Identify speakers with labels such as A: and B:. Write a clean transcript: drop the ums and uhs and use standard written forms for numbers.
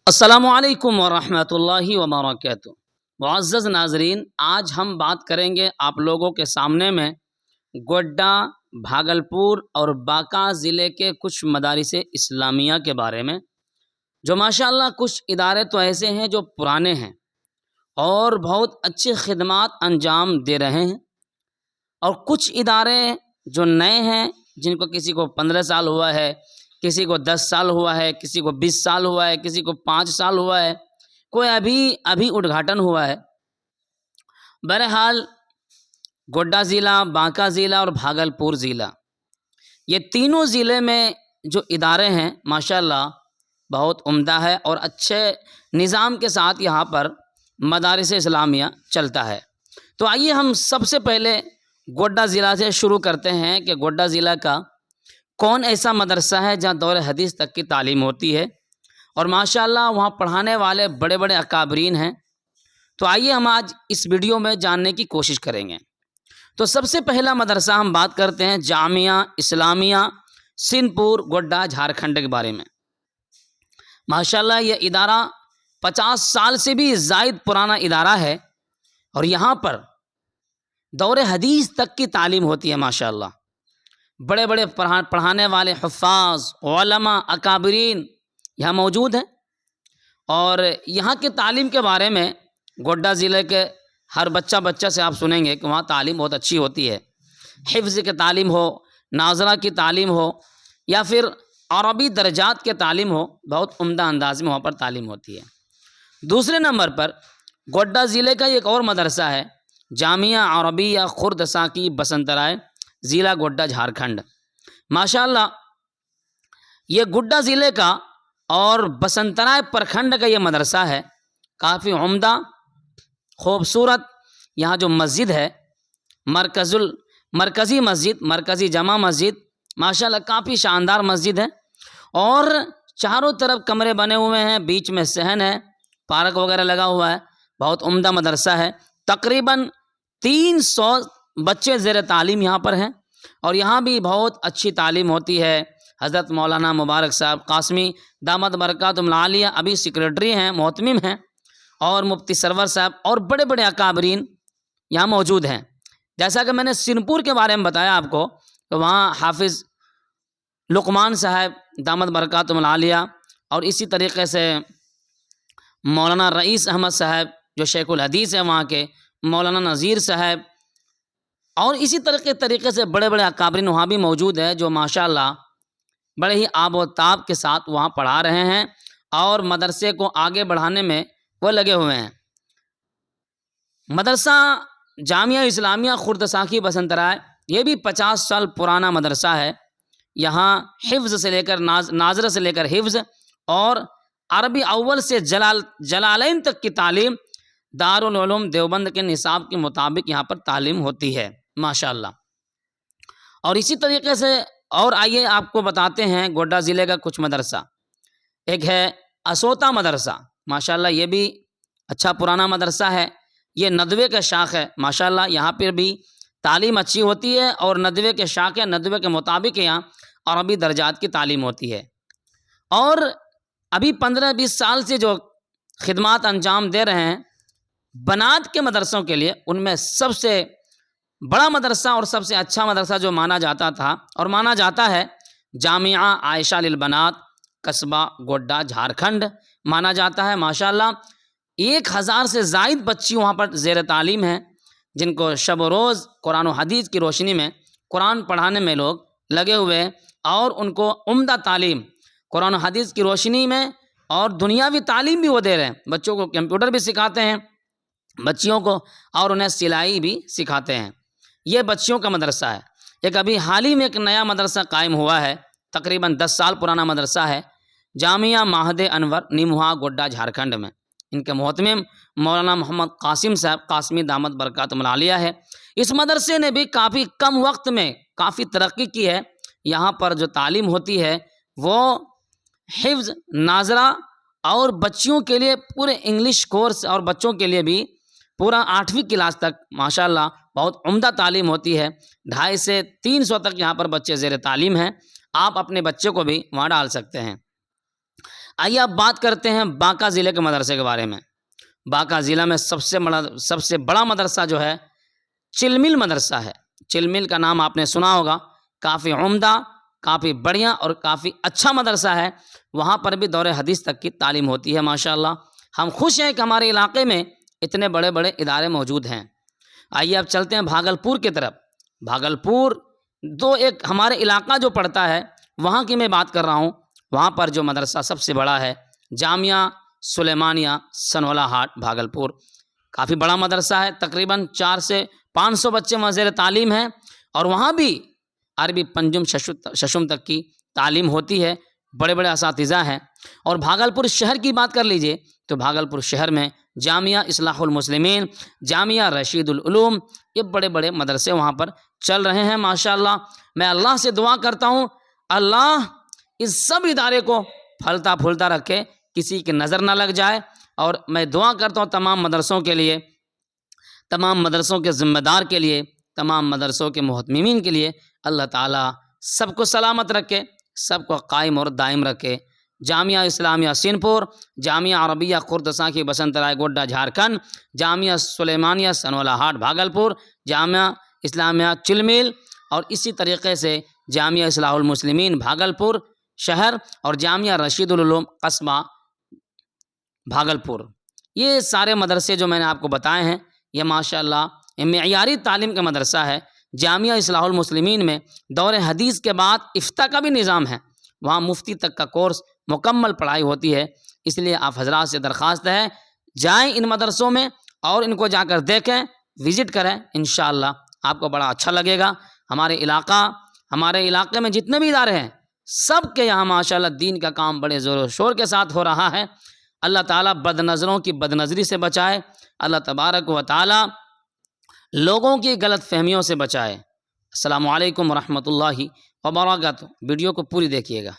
A: السلام علیکم ورحمۃ اللہ وبرکاتہ۔ معزز ناظرین، آج ہم بات کریں گے آپ لوگوں کے سامنے میں گوڈا، بھاگلپور اور باکا ضلع کے کچھ مدارس اسلامیہ کے بارے میں، جو ماشاءاللہ کچھ ادارے تو ایسے ہیں جو پرانے ہیں اور بہت اچھی خدمات انجام دے رہے ہیں، اور کچھ ادارے جو نئے ہیں، جن کو کسی کو 15 سال ہوا ہے، کسی کو 10 سال ہوا ہے، کسی کو 20 سال ہوا ہے، کسی کو 5 سال ہوا ہے، کوئی ابھی ادگھاٹن ہوا ہے۔ بہرحال گوڈا ضلع، بانکا ضلع اور بھاگلپور ضلع، یہ تینوں ضلع میں جو ادارے ہیں ماشاءاللہ بہت عمدہ ہے اور اچھے نظام کے ساتھ یہاں پر مدارس اسلامیہ چلتا ہے۔ تو آئیے ہم سب سے پہلے گوڈا ضلع سے شروع کرتے ہیں کہ گوڈا ضلع کا کون ایسا مدرسہ ہے جہاں دور حدیث تک کی تعلیم ہوتی ہے اور ماشاءاللہ وہاں پڑھانے والے بڑے بڑے اکابرین ہیں۔ تو آئیے ہم آج اس ویڈیو میں جاننے کی کوشش کریں گے۔ تو سب سے پہلا مدرسہ ہم بات کرتے ہیں جامعہ اسلامیہ سندھ پور گوڈا جھارکھنڈ کے بارے میں۔ ماشاءاللہ یہ ادارہ 50 سال سے بھی زائد پرانا ادارہ ہے اور یہاں پر دور حدیث تک کی تعلیم ہوتی ہے ماشاءاللہ۔ بڑے بڑے پڑھانے والے حفاظ، علماء، اکابرین یہاں موجود ہیں، اور یہاں کی تعلیم کے بارے میں گوڈا ضلع کے ہر بچہ سے آپ سنیں گے کہ وہاں تعلیم بہت اچھی ہوتی ہے۔ حفظ کی تعلیم ہو، ناظرہ کی تعلیم ہو، یا پھر عربی درجات کے تعلیم ہو، بہت عمدہ انداز میں وہاں پر تعلیم ہوتی ہے۔ دوسرے نمبر پر گوڈا ضلع کا ایک اور مدرسہ ہے جامعہ عربیہ خرد ساکی بسنترائے ضلع گوڈا جھارکھنڈ۔ ماشاءاللہ یہ گوڈا ضلع کا اور بسنترائے پرکھنڈ کا یہ مدرسہ ہے، کافی عمدہ خوبصورت۔ یہاں جو مسجد ہے مرکزی جامع مسجد، ماشاءاللہ کافی شاندار مسجد ہے، اور چاروں طرف کمرے بنے ہوئے ہیں، بیچ میں صحن ہے، پارک وغیرہ لگا ہوا ہے، بہت عمدہ مدرسہ ہے۔ تقریباً 300 بچے زیر تعلیم یہاں پر ہیں، اور یہاں بھی بہت اچھی تعلیم ہوتی ہے۔ حضرت مولانا مبارک صاحب قاسمی دامت برکاتہم العالیہ ابھی سیکریٹری ہیں، محتمم ہیں، اور مفتی سرور صاحب اور بڑے بڑے اکابرین یہاں موجود ہیں۔ جیسا کہ میں نے سندھ پور کے بارے میں بتایا آپ کو، تو وہاں حافظ لقمان صاحب دامت برکاتہم العالیہ، اور اسی طریقے سے مولانا رئیس احمد صاحب جو شیخ الحدیث ہیں وہاں کے، مولانا نذیر صاحب، اور اسی طریقے سے بڑے بڑے اکابرین وہاں بھی موجود ہیں، جو ماشاءاللہ بڑے ہی آب و تاب کے ساتھ وہاں پڑھا رہے ہیں اور مدرسے کو آگے بڑھانے میں وہ لگے ہوئے ہیں۔ مدرسہ جامعہ اسلامیہ خرد ساکی بسنترائے یہ بھی 50 سال پرانا مدرسہ ہے۔ یہاں حفظ سے لے کر ناظرہ سے لے کر حفظ اور عربی اول سے جلالین تک کی تعلیم دارالعلوم دیوبند کے نصاب کے مطابق یہاں پر تعلیم ہوتی ہے ماشاءاللہ۔ اور اسی طریقے سے اور آئیے آپ کو بتاتے ہیں گوڈا ضلع کا کچھ مدرسہ۔ ایک ہے اسوتا مدرسہ، ماشاءاللہ یہ بھی اچھا پرانا مدرسہ ہے، یہ ندوے کا شاخ ہے ماشاءاللہ۔ یہاں پر بھی تعلیم اچھی ہوتی ہے، اور ندوے کے شاخ ہے، ندوے کے مطابق یہاں عربی درجات کی تعلیم ہوتی ہے۔ اور ابھی 15-20 سال سے جو خدمات انجام دے رہے ہیں بنات کے مدرسوں کے لیے، ان میں سب سے بڑا مدرسہ اور سب سے اچھا مدرسہ جو مانا جاتا تھا اور مانا جاتا ہے جامعہ عائشہ للبنات قصبہ گوڈا جھارکھنڈ مانا جاتا ہے ماشاءاللہ۔ 1000 سے زائد بچی وہاں پر زیر تعلیم ہیں، جن کو شب و روز قرآن و حدیث کی روشنی میں قرآن پڑھانے میں لوگ لگے ہوئے ہیں، اور ان کو عمدہ تعلیم قرآن و حدیث کی روشنی میں اور دنیاوی تعلیم بھی وہ دے رہے ہیں۔ بچوں کو کمپیوٹر بھی سکھاتے ہیں بچیوں کو، اور انہیں سلائی بھی سکھاتے ہیں۔ یہ بچیوں کا مدرسہ ہے۔ ایک ابھی حال ہی میں ایک نیا مدرسہ قائم ہوا ہے، تقریباً 10 سال پرانا مدرسہ ہے، جامعہ ماہد انور نیموہا گوڈا جھارکھنڈ میں۔ ان کے محتمم مولانا محمد قاسم صاحب قاسمی دامت برکاتہم العالیہ ہے۔ اس مدرسے نے بھی کافی کم وقت میں کافی ترقی کی ہے۔ یہاں پر جو تعلیم ہوتی ہے وہ حفظ، ناظرہ، اور بچیوں کے لیے پورے انگلش کورس، اور بچوں کے لیے بھی پورا 8ویں کلاس تک ماشاءاللہ بہت عمدہ تعلیم ہوتی ہے۔ 250 سے 300 تک یہاں پر بچے زیر تعلیم ہیں، آپ اپنے بچے کو بھی وہاں ڈال سکتے ہیں۔ آئیے اب بات کرتے ہیں باکا ضلع کے مدرسے کے بارے میں۔ باکا ضلع میں سب سے بڑا مدرسہ جو ہے چلمل مدرسہ ہے۔ چلمل کا نام آپ نے سنا ہوگا، کافی عمدہ، کافی بڑھیا اور کافی اچھا مدرسہ ہے۔ وہاں پر بھی دور حدیث تک کی تعلیم ہوتی ہے ماشاءاللہ۔ ہم خوش ہیں کہ ہمارے علاقے میں اتنے بڑے بڑے ادارے موجود ہیں۔ آئیے اب چلتے ہیں بھاگلپور کی طرف۔ بھاگلپور ایک ہمارے علاقہ جو پڑتا ہے وہاں کی میں بات کر رہا ہوں۔ وہاں پر جو مدرسہ سب سے بڑا ہے جامعہ سلیمانیہ سنولا ہاٹ بھاگلپور، کافی بڑا مدرسہ ہے، تقریباً 400 سے 500 بچے زیر تعلیم ہیں، اور وہاں بھی عربی پنجم ششم تک کی تعلیم ہوتی ہے، بڑے بڑے اساتذہ ہیں۔ اور بھاگلپور شہر کی بات کر لیجئے تو بھاگلپور شہر میں جامعہ اصلاح المسلمین، جامعہ رشید العلوم، یہ بڑے بڑے مدرسے وہاں پر چل رہے ہیں ماشاءاللہ۔ میں اللہ سے دعا کرتا ہوں اللہ اس سب ادارے کو پھلتا پھولتا رکھے، کسی کی نظر نہ لگ جائے۔ اور میں دعا کرتا ہوں تمام مدرسوں کے لیے، تمام مدرسوں کے ذمہ دار کے لیے، تمام مدرسوں کے محتممین کے لیے، اللہ تعالیٰ سب کو سلامت رکھے، سب کو قائم اور دائم رکھے۔ جامعہ اسلامیہ سینپور، جامعہ عربیہ خردساں کی بسنت رائے گوڈا جھارکھنڈ، جامعہ سلیمانیہ سنولا ہاٹ بھاگلپور، جامعہ اسلامیہ چلمیل، اور اسی طریقے سے جامعہ اصلاح المسلمین بھاگلپور شہر، اور جامعہ رشید العلوم قصبہ بھاگلپور، یہ سارے مدرسے جو میں نے آپ کو بتائے ہیں یہ ماشاءاللہ معیاری تعلیم کا مدرسہ ہے۔ جامعہ اصلاح المسلمین میں دور حدیث کے بعد افتاء کا بھی نظام ہے، وہاں مفتی تک کا کورس مکمل پڑھائی ہوتی ہے۔ اس لیے آپ حضرات سے درخواست ہے جائیں ان مدرسوں میں اور ان کو جا کر دیکھیں، وزٹ کریں، انشاءاللہ آپ کو بڑا اچھا لگے گا۔ ہمارے علاقے میں جتنے بھی ادارے ہیں سب کے یہاں ماشاءاللہ دین کا کام بڑے زور و شور کے ساتھ ہو رہا ہے۔ اللہ تعالیٰ بد نظروں کی بد نظری سے بچائے، اللہ تبارک و تعالیٰ لوگوں کی غلط فہمیوں سے بچائے۔ السلام علیکم ورحمۃ اللہ وبرکاتہ۔ ویڈیو کو پوری دیکھیے گا۔